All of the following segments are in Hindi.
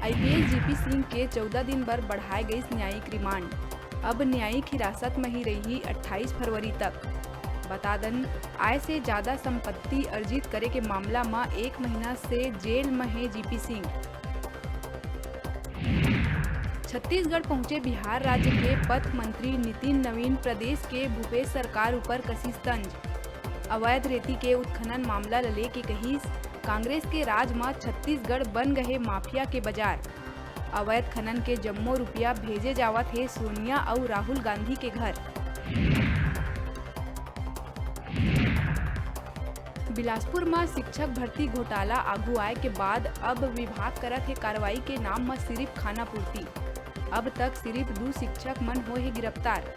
आईपीएस जीपी सिंह के 14 दिन पर बढ़ाए गई न्यायिक रिमांड। अब न्यायिक हिरासत में ही रही 28 फरवरी तक। बता दें, आय से ज्यादा संपत्ति अर्जित करे के मामला में 1 महीना से जेल में है जीपी सिंह। छत्तीसगढ़ पहुंचे बिहार राज्य के पथ मंत्री नितिन नवीन। प्रदेश के भूपेश सरकार ऊपर कसी तंज। अवैध रेती के उत्खनन मामला लले के कही कांग्रेस के राज में छत्तीसगढ़ बन गए माफिया के बाजार। अवैध खनन के जम्मो रुपया भेजे जावत है सोनिया और राहुल गांधी के घर। बिलासपुर में शिक्षक भर्ती घोटाला आगू आए के बाद अब विभाग करत है कार्रवाई के नाम में सिर्फ खाना पूर्ति। अब तक सिर्फ 2 शिक्षक मन हो है गिरफ्तार।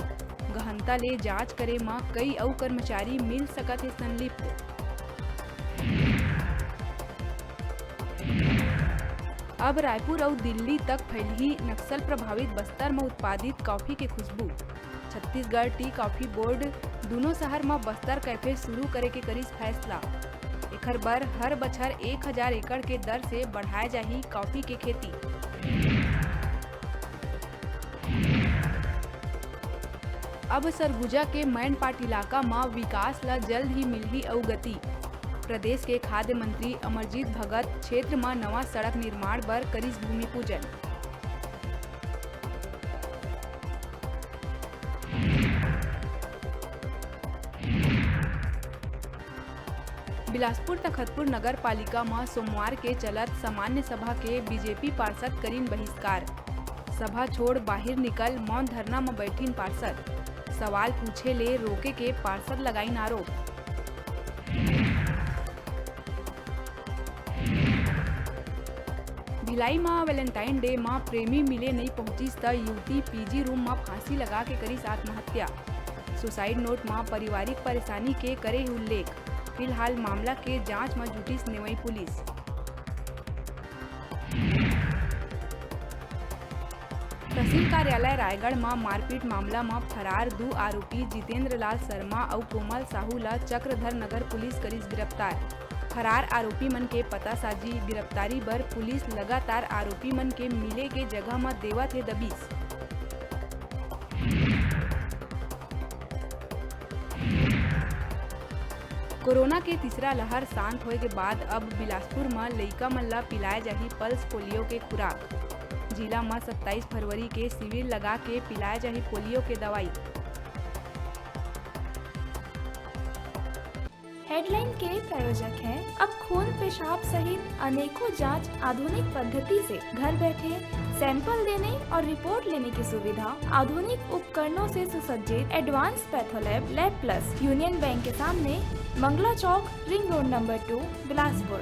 गहनता ले जांच करे में कई और कर्मचारी मिल सकत है संलिप्त। अब रायपुर और दिल्ली तक फैली नक्सल प्रभावित बस्तर में उत्पादित कॉफी के खुशबू। छत्तीसगढ़ टी कॉफी बोर्ड दोनों शहर में बस्तर कैफे शुरू करे के करीस फैसला। एकर बर हर बछर 1000 एकड़ के दर से बढ़ाए जाही कॉफी के खेती। अब सरगुजा के मैनपाट इलाका में विकास ला जल्द ही मिलही और गति। प्रदेश के खाद्य मंत्री अमरजीत भगत क्षेत्र में नवा सड़क निर्माण पर करीस भूमि पूजन। बिलासपुर तखतपुर नगर पालिका में सोमवार के चलत सामान्य सभा के बीजेपी पार्षद करीन बहिष्कार। सभा छोड़ बाहर निकल मौन धरना में बैठीन पार्षद। सवाल पूछे ले रोके के पार्षद लगाइन आरोप। भिलाई में वैलेंटाइन डे में प्रेमी मिले नहीं पहुंची त युवती पीजी रूम में फांसी लगा के करी आत्महत्या। सुसाइड नोट में पारिवारिक परेशानी के करे उल्लेख। फिलहाल मामला के जांच में जुटी नेवई पुलिस। तहसील कार्यालय रायगढ़ में मारपीट मामला में फरार 2 आरोपी जितेंद्र लाल शर्मा और कोमल साहू ला चक्रधर नगर पुलिस करीस गिरफ्तार। फरार आरोपी मन के पता साजी गिरफ्तारी बर पुलिस लगातार आरोपी मन के मिले के जगह में देवत है दबिश। कोरोना के तीसरा लहर शांत होए के बाद अब बिलासपुर में लइका मन ला पिलाए जाही पल्स पोलियो के खुराक। जिला में 27 फरवरी के शिविर लगा के पिलाए जाही पोलियो के दवाई। हेडलाइन के प्रायोजक हैं अब खून पेशाब सहित अनेकों जांच आधुनिक पद्धति से घर बैठे सैंपल देने और रिपोर्ट लेने की सुविधा। आधुनिक उपकरणों से सुसज्जित advance patholab lab plus union bank के सामने, मंगला चौक, रिंग रोड नंबर 2, बिलासपुर।